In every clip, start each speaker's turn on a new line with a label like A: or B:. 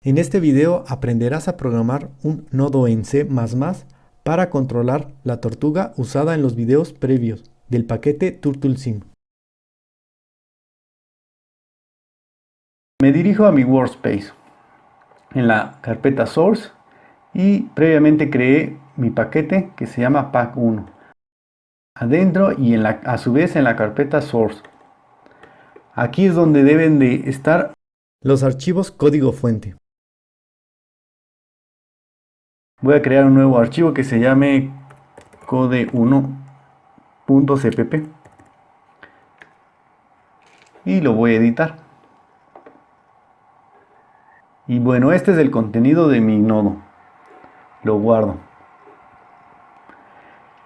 A: En este video aprenderás a programar un nodo en C++ para controlar la tortuga usada en los videos previos del paquete TurtleSim. Me dirijo a mi workspace en la carpeta source y previamente creé mi paquete que se llama pack1 adentro y a su vez en la carpeta source. Aquí es donde deben de estar los archivos código fuente. Voy a crear un nuevo archivo que se llame code1.cpp y lo voy a editar. Y bueno, este es el contenido de mi nodo. Lo guardo.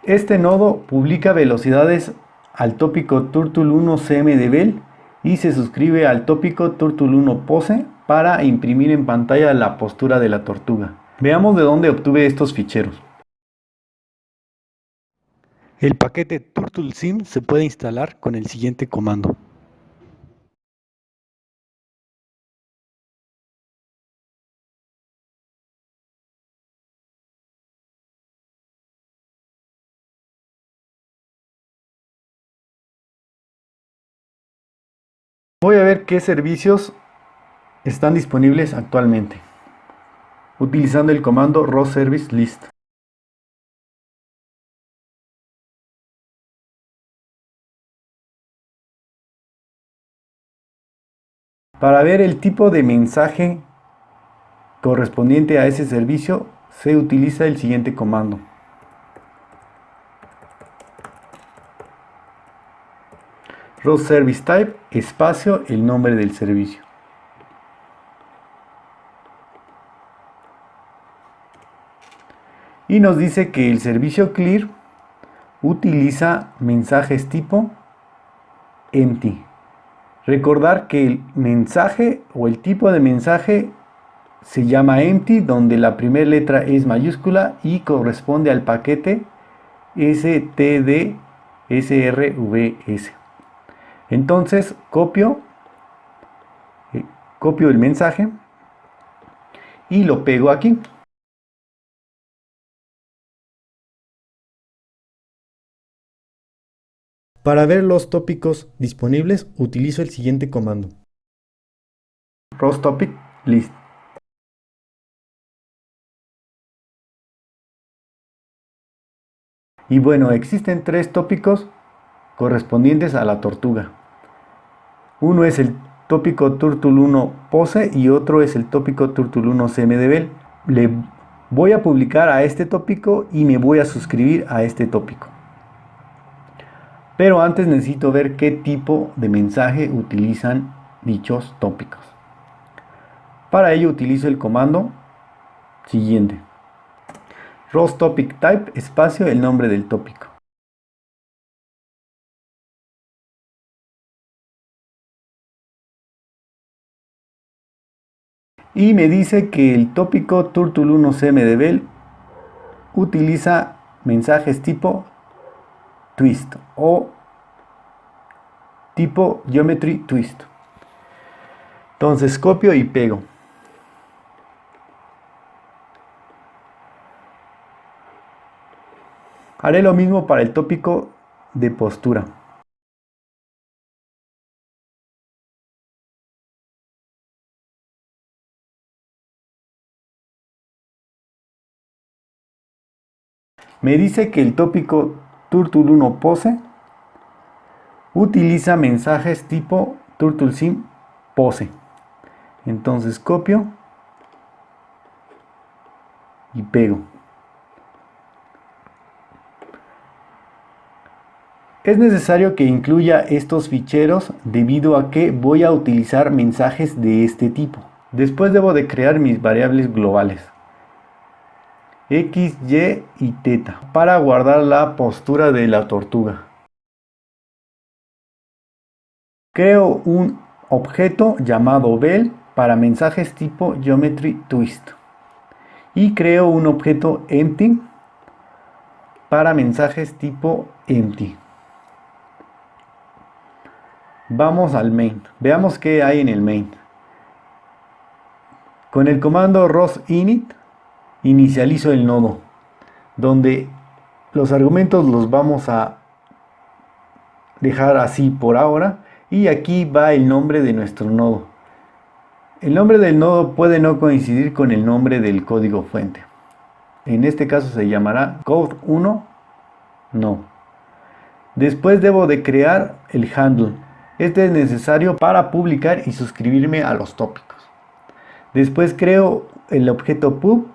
A: Este nodo publica velocidades al tópico Turtle1 CMDBL y se suscribe al tópico Turtle1 Pose para imprimir en pantalla la postura de la tortuga. Veamos de dónde obtuve estos ficheros. El paquete TurtleSim se puede instalar con el siguiente comando. Voy a ver qué servicios están disponibles actualmente, utilizando el comando raw service list. Para ver el tipo de mensaje correspondiente a ese servicio, se utiliza el siguiente comando. Raw service type, espacio, el nombre del servicio. Y nos dice que el servicio clear utiliza mensajes tipo empty. Recordar que el mensaje o el tipo de mensaje se llama empty, donde la primera letra es mayúscula y corresponde al paquete stdsrvs. Entonces copio el mensaje y lo pego aquí. Para ver los tópicos disponibles utilizo el siguiente comando. Raw topic list. Y bueno, existen tres tópicos correspondientes a la tortuga. Uno es el tópico Turtle1 Pose y otro es el tópico Turtle1 CMDBL. Le voy a publicar a este tópico y me voy a suscribir a este tópico. Pero antes necesito ver qué tipo de mensaje utilizan dichos tópicos. Para ello utilizo el comando siguiente. Raw topic type, espacio, el nombre del tópico. Y me dice que el tópico Turtle1 CMDBL utiliza mensajes tipo twist o tipo geometry twist. Entonces copio y pego. Haré lo mismo para el tópico de postura. Me dice que el tópico Turtle1 Pose utiliza mensajes tipo TurtleSim Pose. Entonces copio y pego. Es necesario que incluya estos ficheros debido a que voy a utilizar mensajes de este tipo. Después debo de crear mis variables globales X, Y y teta para guardar la postura de la tortuga. Creo un objeto llamado bell para mensajes tipo geometry twist y creo un objeto empty para mensajes tipo empty. Vamos al main, veamos qué hay en el main. Con el comando rosinit inicializo el nodo, donde los argumentos los vamos a dejar así por ahora, y aquí va el nombre de nuestro nodo. El nombre del nodo puede no coincidir con el nombre del código fuente. En este caso se llamará code1 no. Después debo de crear el handle. Este es necesario para publicar y suscribirme a los tópicos. Después creo el objeto pub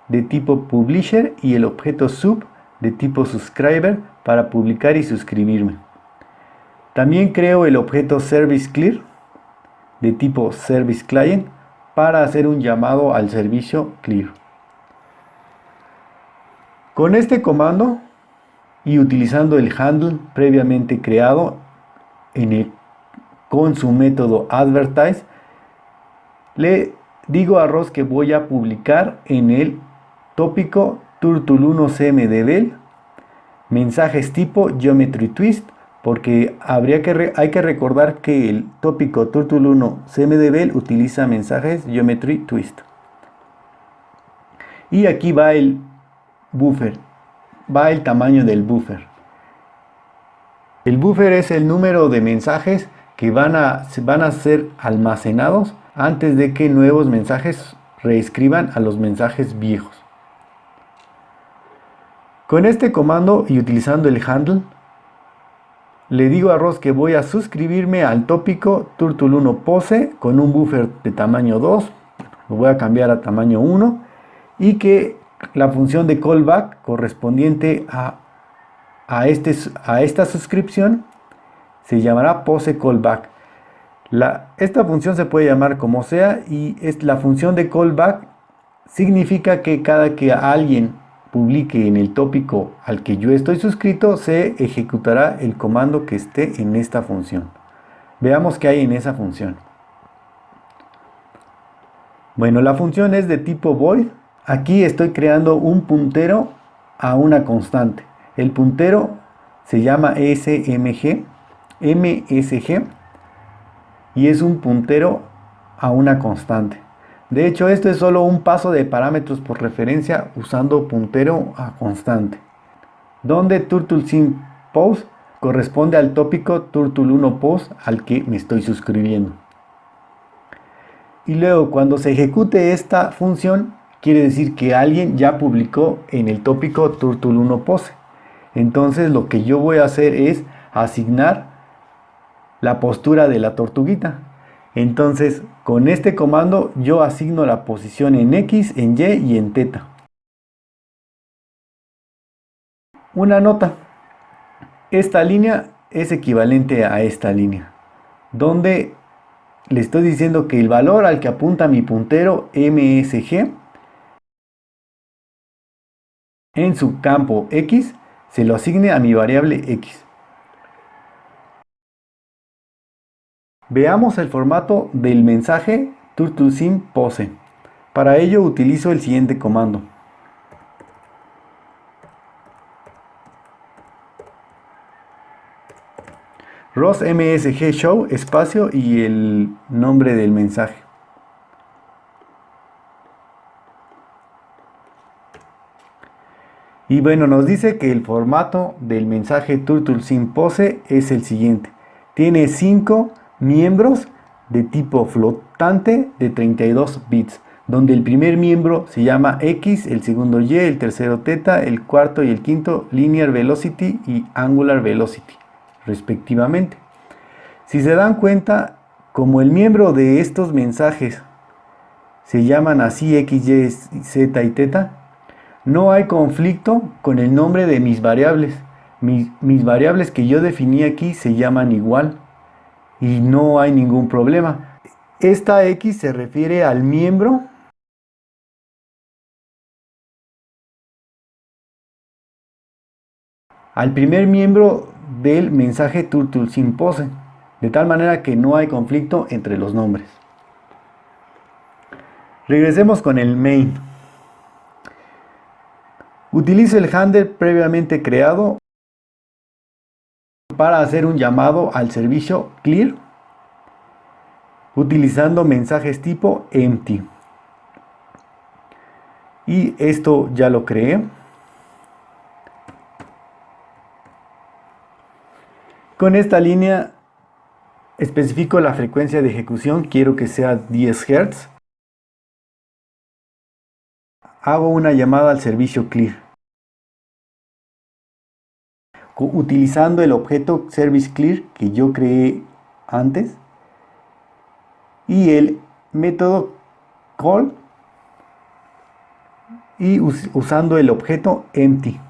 A: de tipo publisher y el objeto sub de tipo subscriber para publicar y suscribirme. También creo el objeto service clear de tipo service client para hacer un llamado al servicio clear. Con este comando y utilizando el handle previamente creado con su método advertise, le digo a Ross que voy a publicar en el tópico turtle1cmdebel mensajes tipo geometry twist, porque hay que recordar que el tópico turtle1cmdebel utiliza mensajes geometry twist. Y aquí va el buffer, va el tamaño del buffer. El buffer es el número de mensajes que van a ser almacenados antes de que nuevos mensajes reescriban a los mensajes viejos. Con este comando y utilizando el handle, le digo a Ross que voy a suscribirme al tópico turtle1pose con un buffer de tamaño 2, lo voy a cambiar a tamaño 1, y que la función de callback correspondiente a esta suscripción se llamará pose callback. Esta función se puede llamar como sea, y la función de callback significa que cada que alguien publique en el tópico al que yo estoy suscrito, se ejecutará el comando que esté en esta función. Veamos qué hay en esa función. Bueno, la función es de tipo void. Aquí estoy creando un puntero a una constante. El puntero se llama MSG y es un puntero a una constante. De hecho, esto es solo un paso de parámetros por referencia usando puntero a constante, donde turtleSimPose corresponde al tópico turtle1pose al que me estoy suscribiendo. Y luego, cuando se ejecute esta función, quiere decir que alguien ya publicó en el tópico turtle1pose. Entonces lo que yo voy a hacer es asignar la postura de la tortuguita. Entonces, con este comando yo asigno la posición en X, en Y y en Z. Una nota. Esta línea es equivalente a esta línea, donde le estoy diciendo que el valor al que apunta mi puntero MSG en su campo X se lo asigne a mi variable X. Veamos el formato del mensaje turtleSimPose. Para ello utilizo el siguiente comando. Ross MSG show espacio y el nombre del mensaje. Y bueno, nos dice que el formato del mensaje turtleSimPose es el siguiente. Tiene 5 miembros de tipo flotante de 32 bits, donde el primer miembro se llama X, el segundo Y, el tercero Theta, el cuarto y el quinto Linear Velocity y Angular Velocity, respectivamente. Si se dan cuenta, como el miembro de estos mensajes se llaman así X, Y, Z y Theta, no hay conflicto con el nombre de mis variables. Mis variables que yo definí aquí se llaman igual y no hay ningún problema. Esta X se refiere al miembro al primer miembro del mensaje turtleSimPose, de tal manera que no hay conflicto entre los nombres. Regresemos con el main. Utilizo el handler previamente creado para hacer un llamado al servicio clear utilizando mensajes tipo empty. Y esto ya lo creé. Con esta línea especifico la frecuencia de ejecución, quiero que sea 10 Hz. Hago una llamada al servicio clear, utilizando el objeto service clear que yo creé antes y el método call y usando el objeto empty.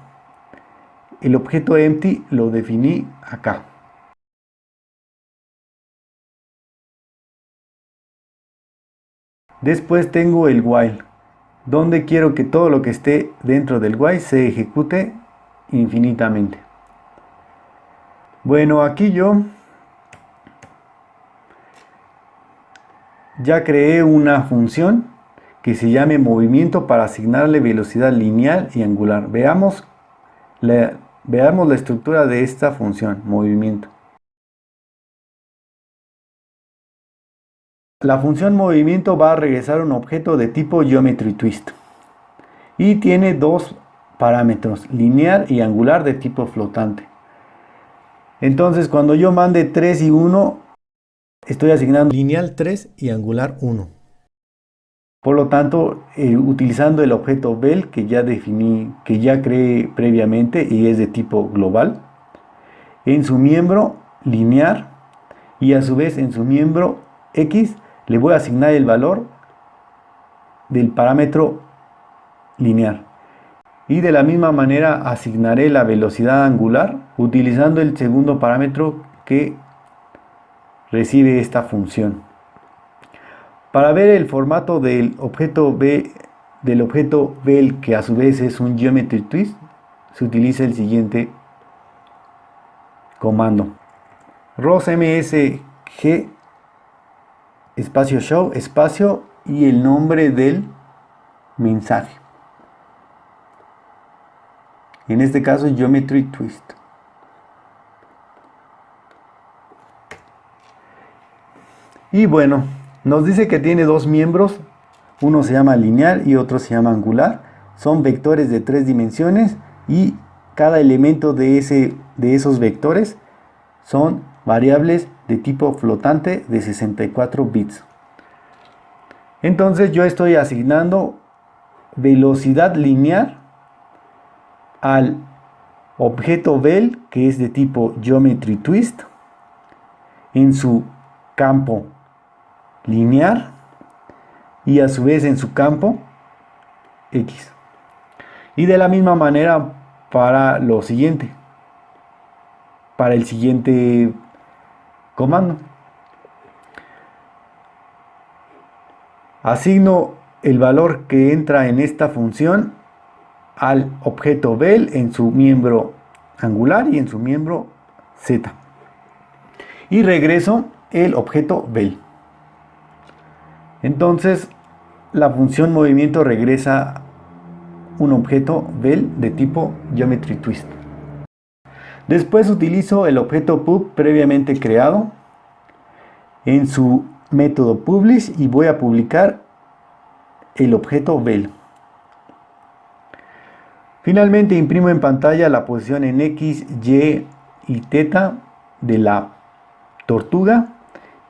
A: El objeto empty lo definí acá. Después tengo el while, donde quiero que todo lo que esté dentro del while se ejecute infinitamente. Bueno, aquí yo ya creé una función que se llame movimiento para asignarle velocidad lineal y angular. Veamos la estructura de esta función, movimiento. La función movimiento va a regresar un objeto de tipo geometry twist y tiene dos parámetros, lineal y angular de tipo flotante. Entonces cuando yo mande 3 y 1, estoy asignando lineal 3 y angular 1. Por lo tanto, utilizando el objeto vel que ya definí, que ya creé previamente y es de tipo global, en su miembro lineal y a su vez en su miembro x le voy a asignar el valor del parámetro lineal. Y de la misma manera asignaré la velocidad angular utilizando el segundo parámetro que recibe esta función. Para ver el formato del objeto vel, que a su vez es un geometry twist, se utiliza el siguiente comando: rosmsg espacio show espacio y el nombre del mensaje. En este caso, geometry twist. Y bueno, nos dice que tiene dos miembros, uno se llama lineal y otro se llama angular. Son vectores de 3 dimensiones y cada elemento de esos vectores son variables de tipo flotante de 64 bits. Entonces yo estoy asignando velocidad lineal al objeto vel, que es de tipo geometry twist, en su campo lineal y a su vez en su campo X. Y de la misma manera para lo siguiente, para el siguiente comando. Asigno el valor que entra en esta función al objeto vel en su miembro angular y en su miembro z. Y regreso el objeto vel. Entonces la función movimiento regresa un objeto vel de tipo geometry twist. Después utilizo el objeto pub previamente creado en su método publish y voy a publicar el objeto vel. Finalmente imprimo en pantalla la posición en X, Y y Z de la tortuga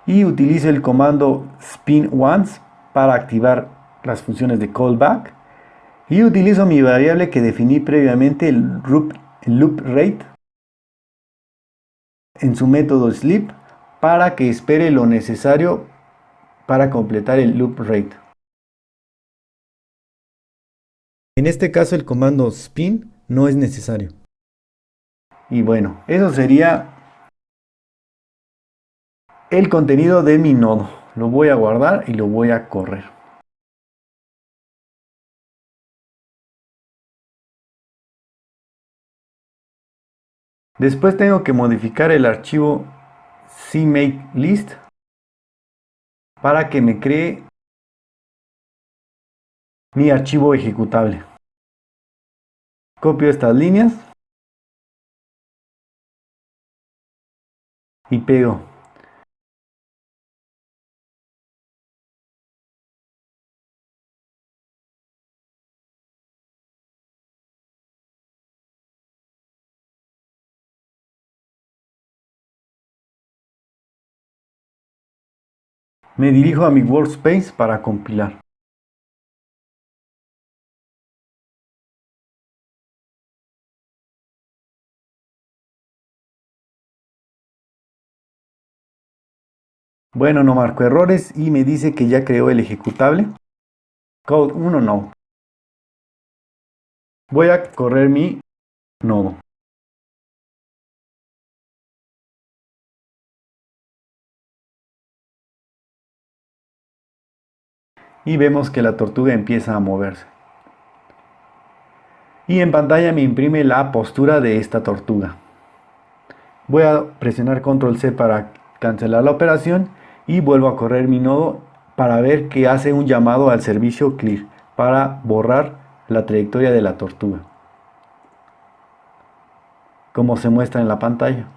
A: y utilizo el comando spin once para activar las funciones de callback y utilizo mi variable que definí previamente, el loop rate, en su método sleep para que espere lo necesario para completar el loop rate. En este caso el comando spin no es necesario. Y bueno, eso sería el contenido de mi nodo. Lo voy a guardar y lo voy a correr. Después tengo que modificar el archivo cmakelist para que me cree mi archivo ejecutable. Copio estas líneas y pego. Me dirijo a mi workspace para compilar. Bueno, no marco errores y me dice que ya creó el ejecutable. Code 1 no. Voy a correr mi nodo. Y vemos que la tortuga empieza a moverse. Y en pantalla me imprime la postura de esta tortuga. Voy a presionar Control C para cancelar la operación y vuelvo a correr mi nodo para ver que hace un llamado al servicio clear para borrar la trayectoria de la tortuga, como se muestra en la pantalla.